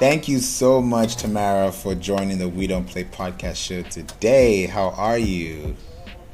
Thank you so much, Tamara, for joining the We Don't Play podcast show today. How are you?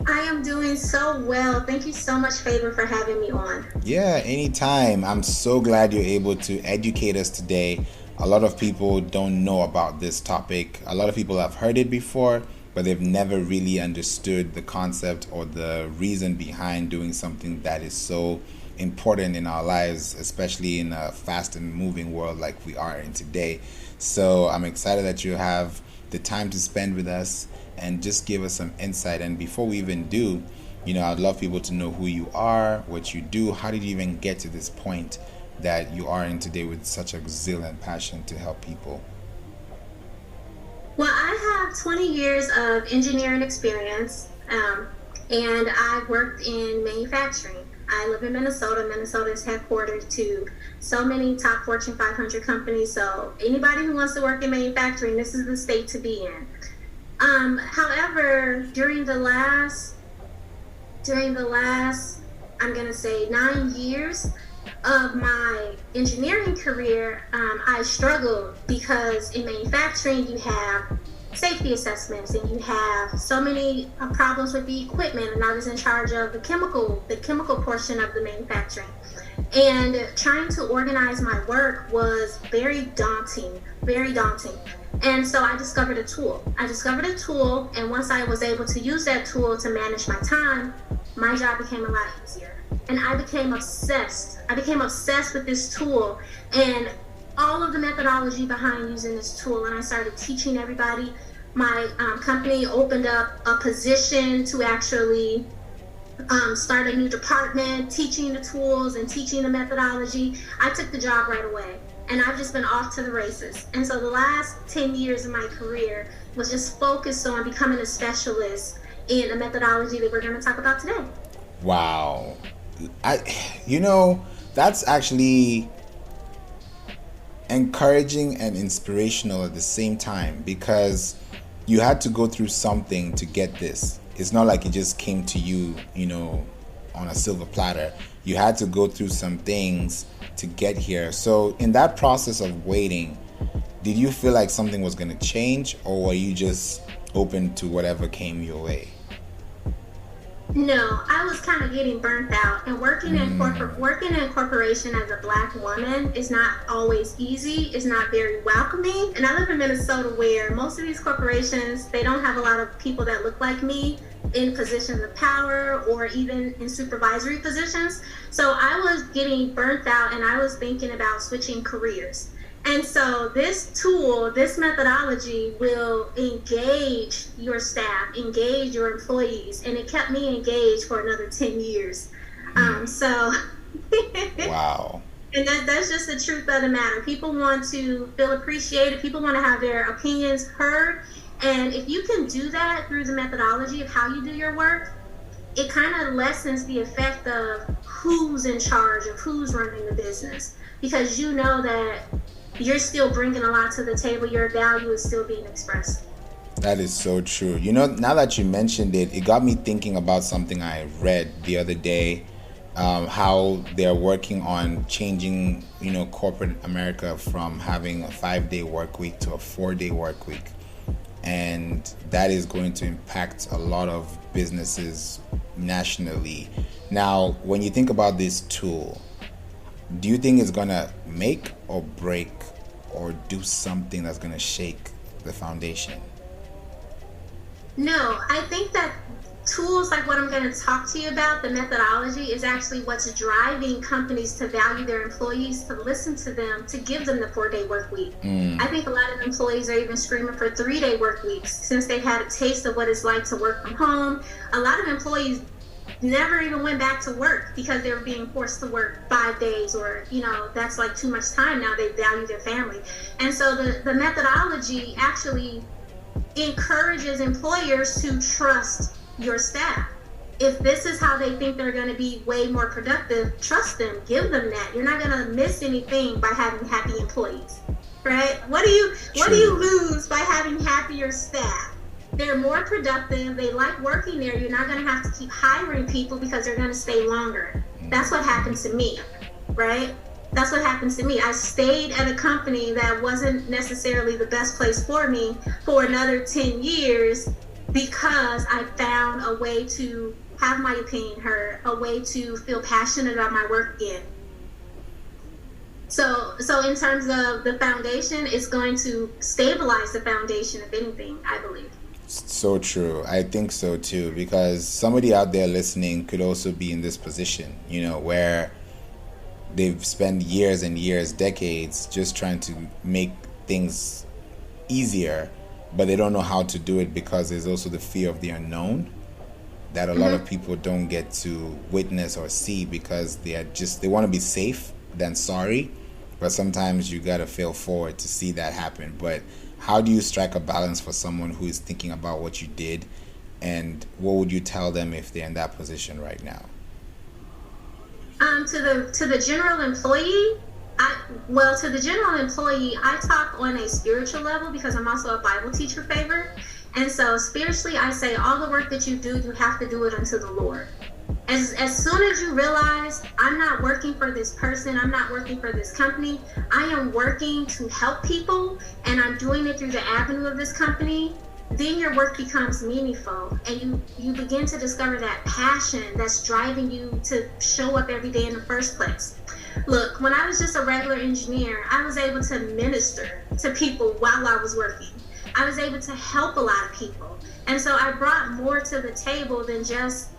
I am doing so well. Thank you so much, Favor, for having me on. Yeah, anytime. I'm so glad you're able to educate us today. A lot of people don't know about this topic. A lot of people have heard it before, but they've never really understood the concept or the reason behind doing something that is so important in our lives, especially in a fast and moving world like we are in today. So I'm excited that you have the time to spend with us and just give us some insight. And before we even do, I'd love people to know who you are, what you do, how did you even get to this point that you are in today with such a zeal and passion to help people? Well, I have 20 years of engineering experience, and I worked in manufacturing. I live in Minnesota. Minnesota is headquartered to so many top Fortune 500 companies. So anybody who wants to work in manufacturing, this is the state to be in. However, during the last, I'm going to say 9 years of my engineering career, I struggled because in manufacturing you have safety assessments and you have so many problems with the equipment, and I was in charge of the chemical portion of the manufacturing. And trying to organize my work was very daunting, very daunting. And so I discovered a tool. And once I was able to use that tool to manage my time, my job became a lot easier. And I became obsessed. With this tool and all of the methodology behind using this tool. And I started teaching everybody. My company opened up a position to actually start a new department, teaching the tools and teaching the methodology. I took the job right away. And I've just been off to the races. And so the last 10 years of my career was just focused on becoming a specialist in the methodology that we're going to talk about today. Wow. That's actually encouraging and inspirational at the same time, because you had to go through something to get this. It's not like it just came to you, on a silver platter. You had to go through some things to get here. So in that process of waiting, did you feel like something was going to change, or were you just open to whatever came your way? No, I was kind of getting burnt out, and working in corporation as a Black woman is not always easy. It's not very welcoming. And I live in Minnesota, where most of these corporations, they don't have a lot of people that look like me in positions of power or even in supervisory positions. So I was getting burnt out, and I was thinking about switching careers. And so this tool, this methodology will engage your staff, engage your employees, and it kept me engaged for another 10 years. So Wow. And that's just the truth of the matter. People want to feel appreciated. People want to have their opinions heard. And if you can do that through the methodology of how you do your work, it kind of lessens the effect of who's in charge, of who's running the business, because you know that you're still bringing a lot to the table. Your value is still being expressed. That is so true. Now that you mentioned it, it got me thinking about something I read the other day, how they're working on changing, corporate America from having a 5-day work week to a 4-day work week. And that is going to impact a lot of businesses nationally. Now, when you think about this tool, do you think it's going to make or break or do something that's going to shake the foundation? No, I think that tools like what I'm going to talk to you about, the methodology, is actually what's driving companies to value their employees, to listen to them, to give them the 4-day work week. I think a lot of employees are even screaming for 3-day work weeks since they've had a taste of what it's like to work from home. A lot of employees never even went back to work because they were being forced to work 5 days, or that's like too much time. Now they value their family. And so the methodology actually encourages employers to trust your staff. If this is how they think they're going to be way more productive, trust them, give them that. You're not going to miss anything by having happy employees, right? What do you lose by having happier staff? They're more productive. They like working there. You're not going to have to keep hiring people because they're going to stay longer. That's what happened to me, right? That's what happened to me. I stayed at a company that wasn't necessarily the best place for me for another 10 years because I found a way to have my opinion heard, a way to feel passionate about my work again. So in terms of the foundation, it's going to stabilize the foundation, if anything, I believe. So true. I think so too, because somebody out there listening could also be in this position, where they've spent years and years, decades, just trying to make things easier, but they don't know how to do it because there's also the fear of the unknown that a lot of people don't get to witness or see because they want to be safe than sorry. But sometimes you got to fail forward to see that happen. But how do you strike a balance for someone who is thinking about what you did, and what would you tell them if they're in that position right now? To the general employee, I talk on a spiritual level because I'm also a Bible teacher favorite. And so spiritually, I say all the work that you do, you have to do it unto the Lord. As soon as you realize I'm not working for this person, I'm not working for this company, I am working to help people, and I'm doing it through the avenue of this company, then your work becomes meaningful, and you begin to discover that passion that's driving you to show up every day in the first place. Look, when I was just a regular engineer, I was able to minister to people while I was working. I was able to help a lot of people. And so I brought more to the table than just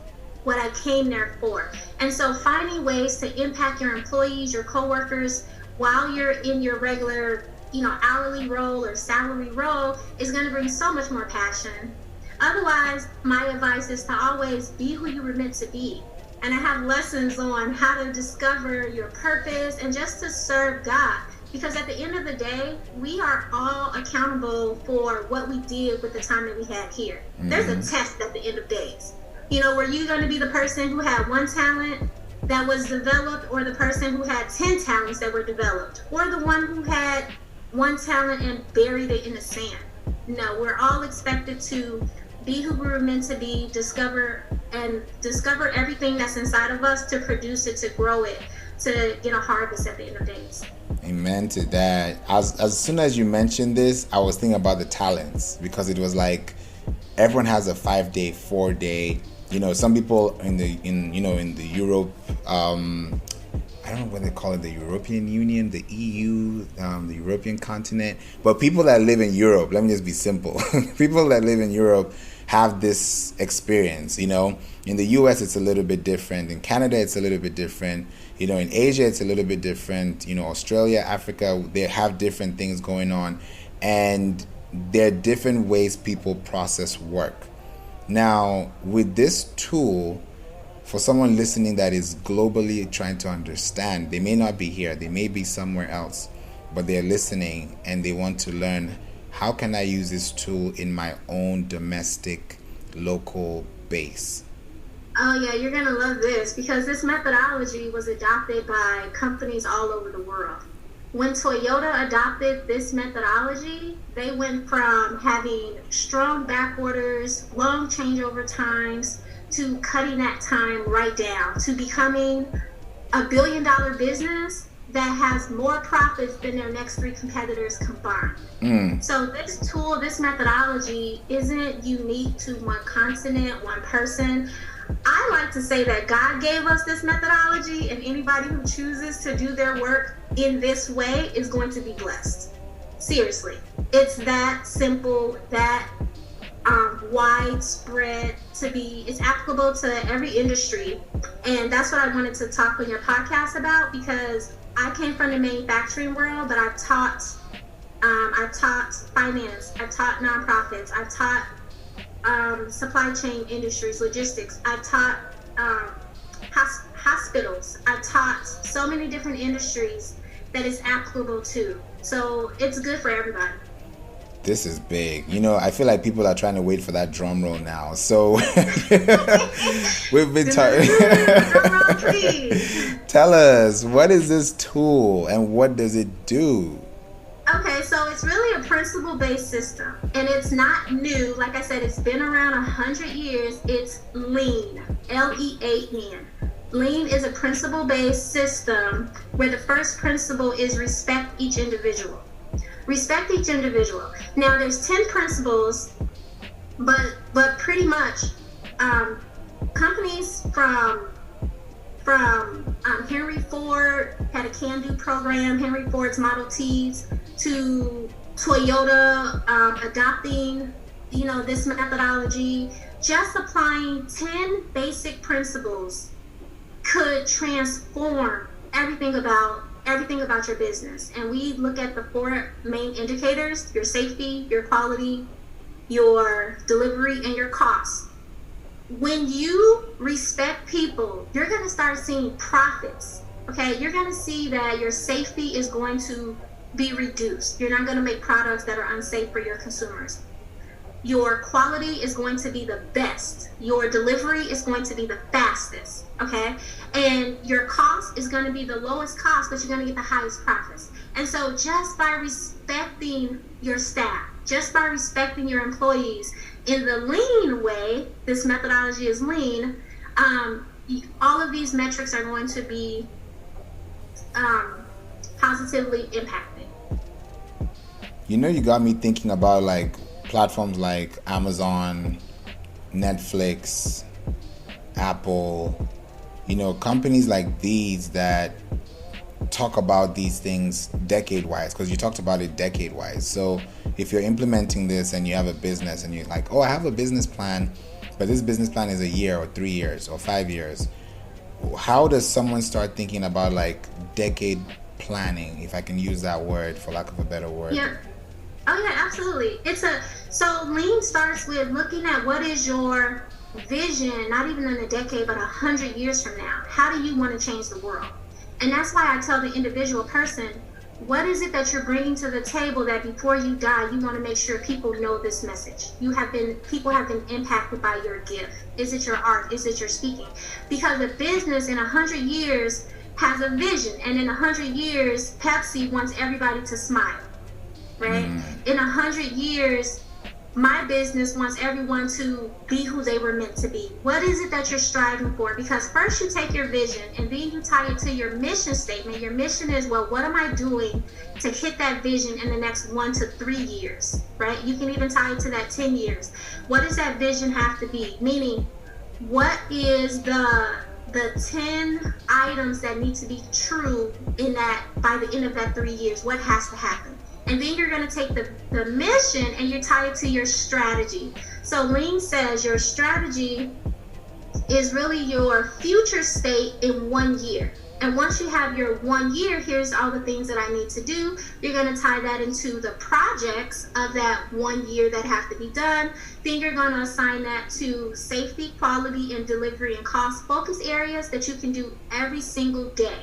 what I came there for. And so finding ways to impact your employees, your coworkers, while you're in your regular, hourly role or salary role is going to bring so much more passion. Otherwise, my advice is to always be who you were meant to be. And I have lessons on how to discover your purpose and just to serve God. Because at the end of the day, we are all accountable for what we did with the time that we had here. There's a test at the end of days. Were you going to be the person who had one talent that was developed, or the person who had 10 talents that were developed, or the one who had one talent and buried it in the sand? No, we're all expected to be who we were meant to be, discover everything that's inside of us, to produce it, to grow it, to get a harvest at the end of days. Amen to that. As soon as you mentioned this, I was thinking about the talents, because it was like everyone has a 5-day, 4-day. Some people in the Europe, I don't know what they call it, the European Union, the EU, the European continent. But people that live in Europe, let me just be simple. People that live in Europe have this experience. In the US, it's a little bit different. In Canada, it's a little bit different. In Asia, it's a little bit different. Australia, Africa, they have different things going on. And there are different ways people process work. Now, with this tool, for someone listening that is globally trying to understand, they may not be here, they may be somewhere else, but they're listening and they want to learn, how can I use this tool in my own domestic, local base? Oh yeah, you're going to love this, because this methodology was adopted by companies all over the world. When Toyota adopted this methodology, they went from having strong back orders, long changeover times, to cutting that time right down, to becoming a billion-dollar business that has more profits than their next 3 competitors combined. So this tool, this methodology, isn't unique to one continent, one person. I like to say that God gave us this methodology, and anybody who chooses to do their work in this way is going to be blessed. Seriously. It's that simple, that widespread, it's applicable to every industry. And that's what I wanted to talk on your podcast about, because I came from the manufacturing world, but I've taught finance, I've taught nonprofits, I've taught supply chain industries, logistics. I've taught hospitals. I've taught so many different industries that it's applicable to. So it's good for everybody. This is big. I feel like people are trying to wait for that drum roll now. So we've been talking. Drum roll, please. Tell us, what is this tool and what does it do? Okay, so it's really a principle-based system, and it's not new. Like I said, it's been around 100 years. It's lean, Lean. Lean is a principle-based system where the first principle is respect each individual. Respect each individual. Now, there's 10 principles, but pretty much companies from Henry Ford had a can-do program, Henry Ford's Model Ts, to Toyota adopting, this methodology. Just applying 10 basic principles could transform everything about your business. And we look at the 4 main indicators: your safety, your quality, your delivery, and your cost. When you respect people, you're going to start seeing profits. Okay, you're going to see that your safety is going to be reduced. You're not going to make products that are unsafe for your consumers. Your quality is going to be the best. Your delivery is going to be the fastest. Okay, and your cost is going to be the lowest cost, but you're going to get the highest profits. And so, just by respecting your staff, just by respecting your employees in the lean way, this methodology is lean, all of these metrics are going to be positively impacted. You got me thinking about like platforms like Amazon, Netflix, Apple, companies like these that talk about these things decade-wise, because you talked about it decade-wise. So if you're implementing this and you have a business and you're like, oh, I have a business plan, but this business plan is a year or 3 years or 5 years, how does someone start thinking about like decade planning, if I can use that word for lack of a better word? Yeah. Oh yeah, absolutely. So lean starts with looking at what is your vision, not even in a decade, but 100 years from now. How do you want to change the world? And that's why I tell the individual person, what is it that you're bringing to the table that before you die, you want to make sure people know this message? People have been impacted by your gift. Is it your art? Is it your speaking? Because a business in 100 years has a vision, and in 100 years, Pepsi wants everybody to smile. Right? In 100 years, my business wants everyone to be who they were meant to be. What is it that you're striving for? Because first you take your vision and then you tie it to your mission statement. Your mission is, well, what am I doing to hit that vision in the next 1 to 3 years, right? You can even tie it to that 10 years. What does that vision have to be? Meaning, what is the 10 items that need to be true in that by the end of that 3 years? What has to happen? And then you're going to take the mission and you tie it to your strategy. So Lean says your strategy is really your future state in 1 year. And once you have your 1 year, here's all the things that I need to do. You're going to tie that into the projects of that 1 year that have to be done. Then you're going to assign that to safety, quality, and delivery and cost focus areas that you can do every single day.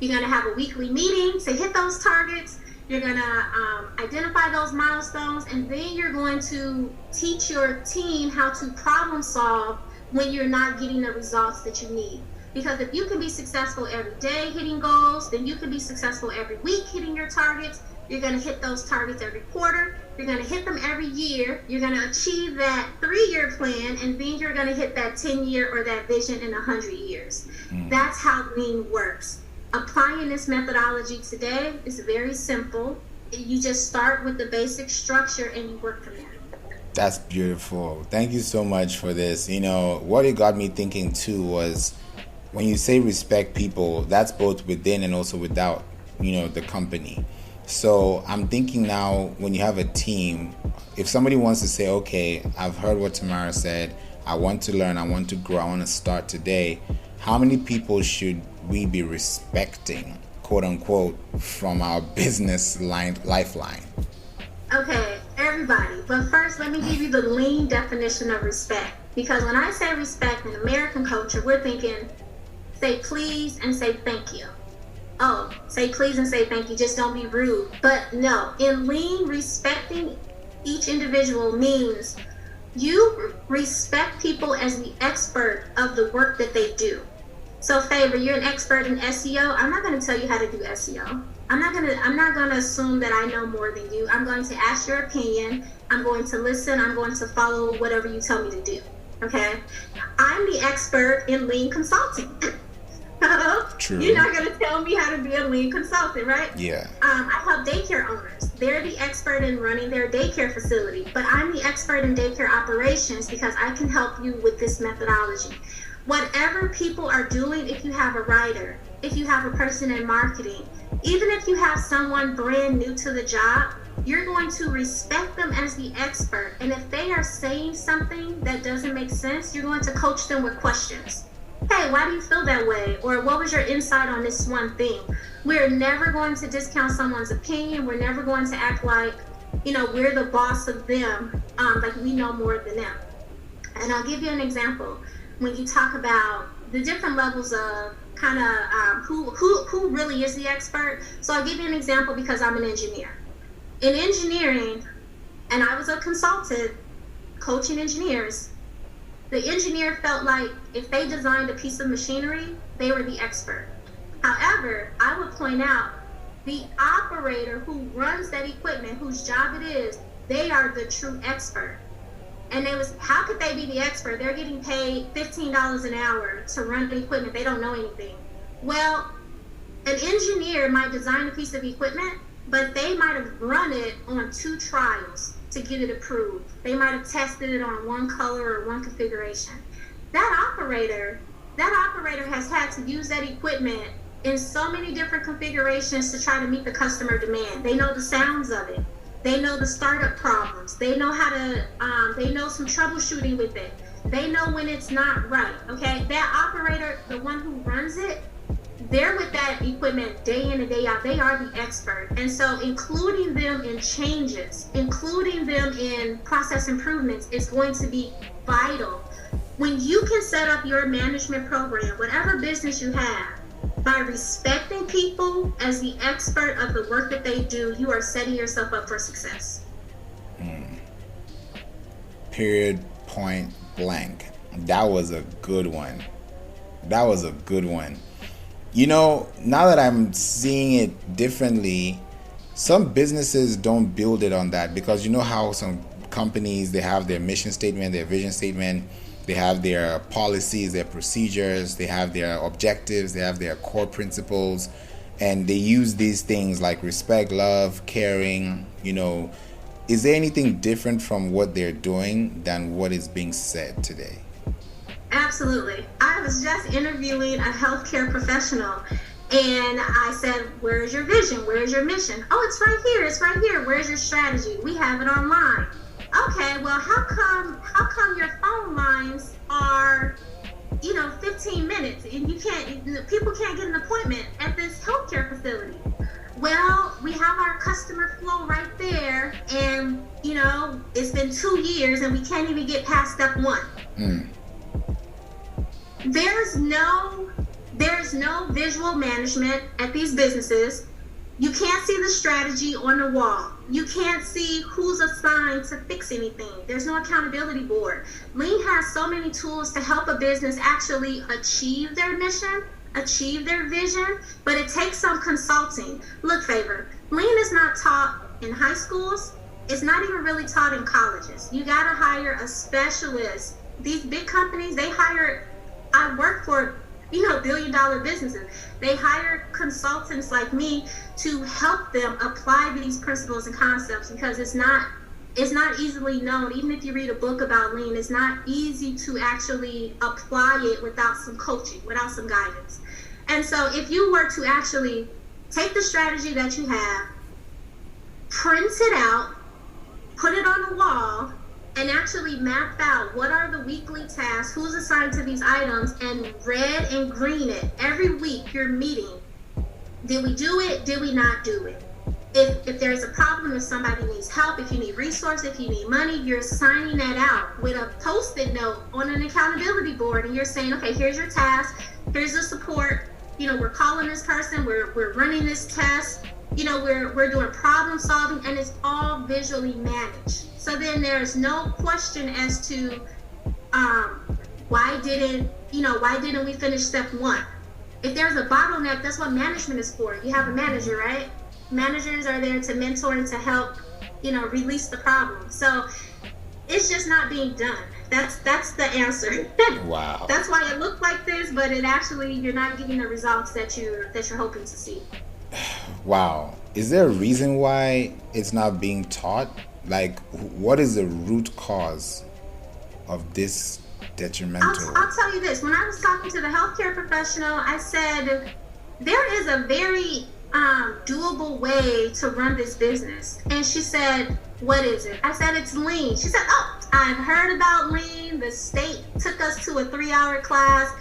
You're going to have a weekly meeting to hit those targets. You're going to identify those milestones, and then you're going to teach your team how to problem solve when you're not getting the results that you need. Because if you can be successful every day hitting goals, then you can be successful every week hitting your targets. You're going to hit those targets every quarter. You're going to hit them every year. You're going to achieve that 3-year plan, and then you're going to hit that 10-year or that vision in 100 years. That's how Lean works. Applying this methodology today is very simple. You just start with the basic structure and you work from there. That's beautiful. Thank you so much for this. What it got me thinking too was when you say respect people, that's both within and also without, the company. So I'm thinking now when you have a team, if somebody wants to say, okay, I've heard what Tamara said, I want to learn, I want to grow, I want to start today, how many people should we be respecting, quote unquote, from our business lifeline? Okay, everybody. But first, let me give you the Lean definition of respect. Because when I say respect in American culture, we're thinking, say please and say thank you. Oh, say please and say thank you. Just don't be rude. But no, in Lean, respecting each individual means you respect people as the expert of the work that they do. So Favor, you're an expert in SEO. I'm not going to tell you how to do SEO. I'm not going to assume that I know more than you. I'm going to ask your opinion. I'm going to listen. I'm going to follow whatever you tell me to do. Okay? I'm the expert in Lean consulting. True. You're not going to tell me how to be a lean consultant, right? Yeah. I help daycare owners. They're the expert in running their daycare facility, but I'm the expert in daycare operations because I can help you with this methodology. Whatever people are doing, if you have a writer, if you have a person in marketing, even if you have someone brand new to the job, you're going to respect them as the expert. And if they are saying something that doesn't make sense, you're going to coach them with questions. Hey, why do you feel that way? Or what was your insight on this one thing? We're never going to discount someone's opinion. We're never going to act like, we're the boss of them, like we know more than them. And I'll give you an example. When you talk about the different levels of kind of who really is the expert. So I'll give you an example because I'm an engineer. In engineering, and I was a consultant coaching engineers, the engineer felt like if they designed a piece of machinery, they were the expert. However, I would point out the operator who runs that equipment, whose job it is, they are the true expert. And how could they be the expert? They're getting paid $15 an hour to run the equipment. They don't know anything. Well, an engineer might design a piece of equipment, but they might have run it on 2 trials to get it approved. They might have tested it on one color or one configuration. That operator has had to use that equipment in so many different configurations to try to meet the customer demand. They know the sounds of it. They know the startup problems. They know how to, they know some troubleshooting with it. They know when it's not right, okay? That operator, the one who runs it, they're with that equipment day in and day out. They are the expert. And so including them in changes, including them in process improvements is going to be vital. When you can set up your management program, whatever business you have, by respecting people as the expert of the work that they do, you are setting yourself up for success. Period, point blank. That was a good one. That was a good one. Now that I'm seeing it differently, some businesses don't build it on that, because how some companies, they have their mission statement, their vision statement, they have their policies, their procedures, they have their objectives, they have their core principles, and they use these things like respect, love, caring. Is there anything different from what they're doing than what is being said today? Absolutely. I was just interviewing a healthcare professional, and I said, where's your vision? Where's your mission? Oh, it's right here. It's right here. Where's your strategy? We have it online. Okay, well, how come your phone lines are, 15 minutes and people can't get an appointment at this healthcare facility? Well, we have our customer flow right there, and, it's been 2 years and we can't even get past step 1. There's no visual management at these businesses. You can't see the strategy on the wall. You can't see who's assigned to fix anything. There's no accountability board. Lean has so many tools to help a business actually achieve their mission, achieve their vision, but it takes some consulting. Look, Favor, Lean is not taught in high schools. It's not even really taught in colleges. You gotta hire a specialist. These big companies, I work for, billion-dollar businesses. They hire consultants like me to help them apply these principles and concepts, because it's not easily known. Even if you read a book about Lean, it's not easy to actually apply it without some coaching, without some guidance. And so if you were to actually take the strategy that you have, print it out, put it on the wall, and actually map out what are the weekly tasks, who's assigned to these items, and red and green it. Every week you're meeting. Did we do it? Did we not do it? If there's a problem, if somebody needs help, if you need resources, if you need money, you're signing that out with a Post-it note on an accountability board, and you're saying, okay, here's your task, here's the support, we're calling this person, we're running this test, we're doing problem solving, and it's all visually managed. So then there's no question as to why didn't we finish step 1? If there's a bottleneck, that's what management is for. You have a manager, right? Managers are there to mentor and to help, release the problem. So It's just not being done. That's the answer. Wow. That's why it looked like this, but it actually, you're not getting the results that you're hoping to see. Wow. Is there a reason why it's not being taught? Like, what is the root cause of this detrimental? I'll tell you this. When I was talking to the healthcare professional, I said there is a very doable way to run this business. And she said, what is it? I said, it's lean. She said, oh, I've heard about lean. The state took us to a 3-hour class.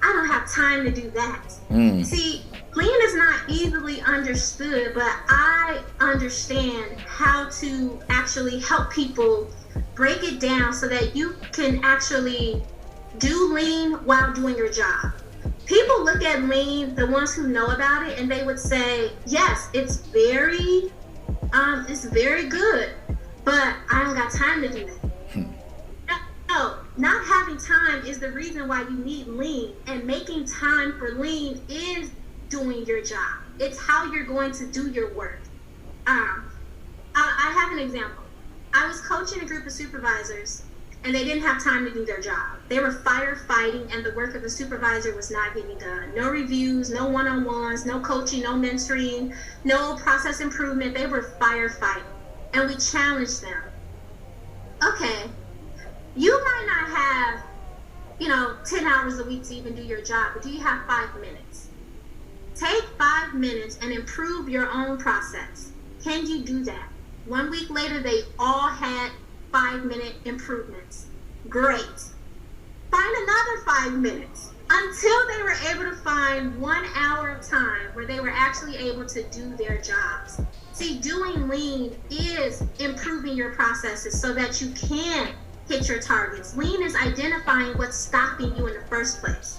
I don't have time to do that. See, lean is not easily understood, but I understand how to actually help people break it down so that you can actually do lean while doing your job. People look at lean, the ones who know about it, and they would say, yes, it's very good, but I don't got time to do that. No, not having time is the reason why you need lean, and making time for lean is doing your job. It's how you're going to do your work. I have an example. I was coaching a group of supervisors, and they didn't have time to do their job. They were firefighting, and the work of the supervisor was not getting done. No reviews, no one-on-ones, no coaching, no mentoring, no process improvement. They were firefighting, and we challenged them. Okay, you might not have, 10 hours a week to even do your job, but do you have 5 minutes? Take 5 minutes and improve your own process. Can you do that? 1 week later, they all had 5-minute improvements. Great. Find another 5 minutes until they were able to find 1 hour of time where they were actually able to do their jobs. See, doing lean is improving your processes so that you can hit your targets. Lean is identifying what's stopping you in the first place.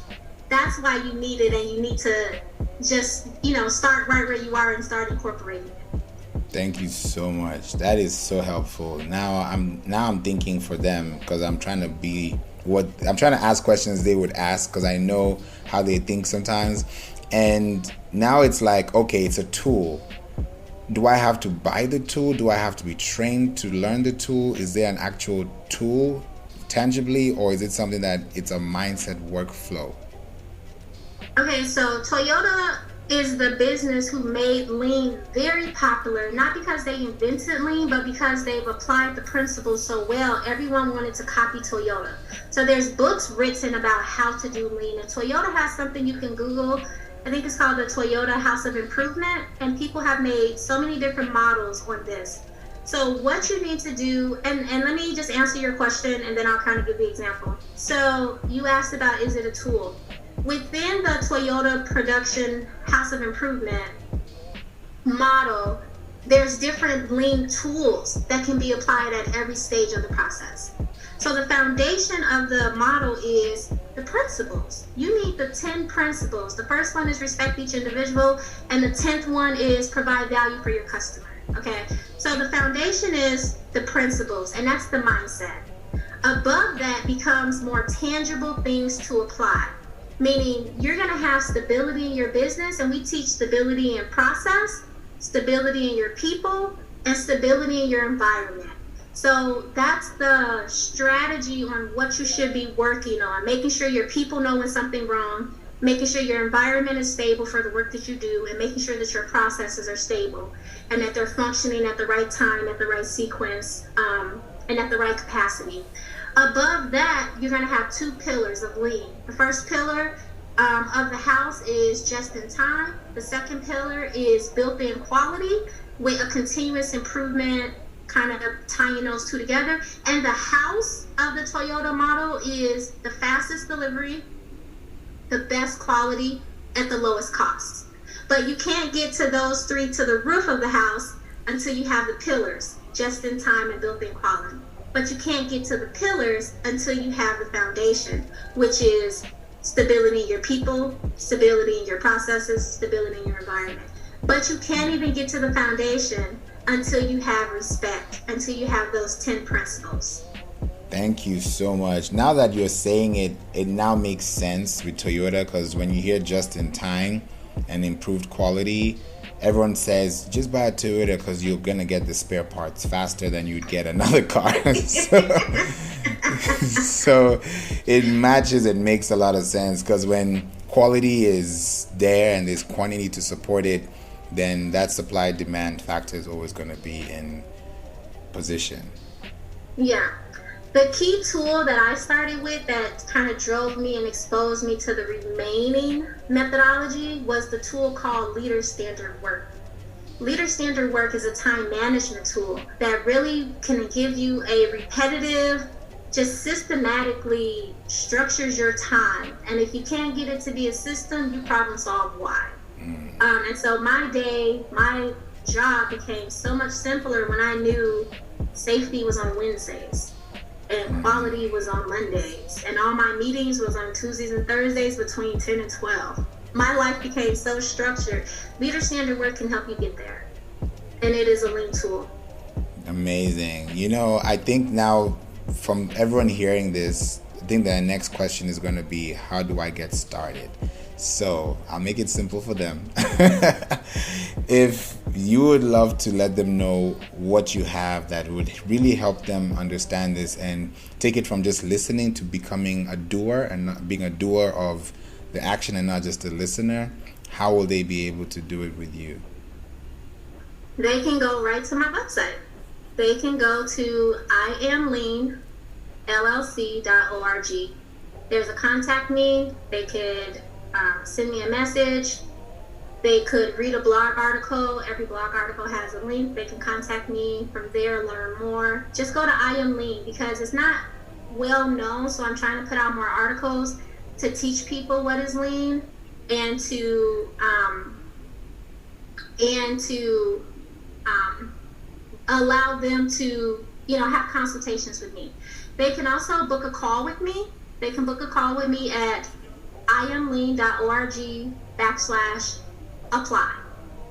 That's why you need it, and you need to just, start right where you are and start incorporating it. Thank you so much. That is so helpful. Now I'm thinking for them, because I'm trying to ask questions they would ask, because I know how they think sometimes. And now it's like, okay, it's a tool. Do I have to buy the tool? Do I have to be trained to learn the tool? Is there an actual tool tangibly, or is it something that it's a mindset workflow? Okay, so Toyota is the business who made lean very popular, not because they invented lean, but because they've applied the principles so well. Everyone wanted to copy Toyota. So there's books written about how to do lean, and Toyota has something you can Google. I think it's called the Toyota House of Improvement, and people have made so many different models on this. So what you need to do, and let me just answer your question, and then I'll kind of give the example. So you asked about, is it a tool? Within the Toyota Production House of Improvement model, there's different lean tools that can be applied at every stage of the process. So the foundation of the model is the principles. You need the 10 principles. The first one is respect each individual, and the 10th one is provide value for your customer. Okay, so the foundation is the principles, and that's the mindset. Above that becomes more tangible things to apply. Meaning you're going to have stability in your business, and we teach stability in process, stability in your people, and stability in your environment. So that's the strategy on what you should be working on, making sure your people know when something's wrong, making sure your environment is stable for the work that you do, and making sure that your processes are stable and that they're functioning at the right time, at the right sequence, and at the right capacity. Above that, you're going to have 2 pillars of lean. The first pillar of the house is just in time. The second pillar is built-in quality with a continuous improvement, kind of tying those 2 together. And the house of the Toyota model is the fastest delivery, the best quality, at the lowest cost. But you can't get to those 3 to the roof of the house until you have the pillars, just in time and built-in quality. But you can't get to the pillars until you have the foundation, which is stability in your people, stability in your processes, stability in your environment. But you can't even get to the foundation until you have respect, until you have those 10 principles. Thank you so much. Now that you're saying it, it now makes sense with Toyota, because when you hear just in time and improved quality, everyone says just buy a Toyota because you're gonna get the spare parts faster than you'd get another car. So it matches. It makes a lot of sense because when quality is there and there's quantity to support it, then that supply demand factor is always going to be in position. Yeah. The key tool that I started with that kind of drove me and exposed me to the remaining methodology was the tool called Leader Standard Work. Leader Standard Work is a time management tool that really can give you a repetitive, just systematically structures your time. And if you can't get it to be a system, you problem solve why. And so my job became so much simpler when I knew safety was on Wednesdays and quality was on Mondays, and all my meetings was on Tuesdays and Thursdays between 10 and 12. My life became so structured. Leader Standard Work can help you get there, and it is a lean tool. Amazing. I think now from everyone hearing this, I think the next question is going to be, how do I get started? So I'll make it simple for them. If you would love to let them know what you have that would really help them understand this and take it from just listening to becoming a doer and not being a doer of the action and not just a listener, how will they be able to do it with you? They can go right to my website. They can go to iamleanllc.org. There's a contact me. They could send me a message. They could read a blog article. Every blog article has a link. They can contact me from there, learn more. Just go to I Am Lean because it's not well known. So I'm trying to put out more articles to teach people what is lean and to allow them to have consultations with me. They can also book a call with me. They can book a call with me at iamlean.org/apply.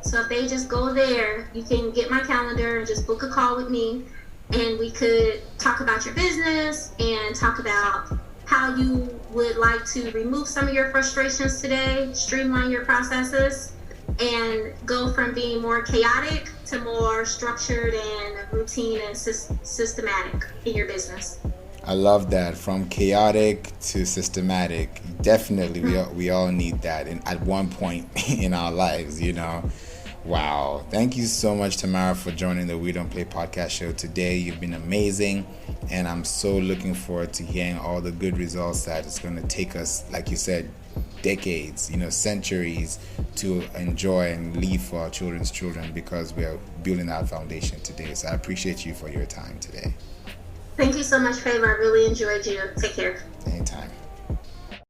So if they just go there, you can get my calendar and just book a call with me, and we could talk about your business and talk about how you would like to remove some of your frustrations today, streamline your processes, and go from being more chaotic to more structured and routine and systematic in your business. I love that. From chaotic to systematic. Definitely, we all need that at one point in our lives, Wow. Thank you so much, Tamara, for joining the We Don't Play podcast show today. You've been amazing, and I'm so looking forward to hearing all the good results that it's going to take us, like you said, decades, centuries to enjoy and leave for our children's children because we are building that foundation today. So I appreciate you for your time today. Thank you so much, Favor. I really enjoyed you. Take care. Anytime.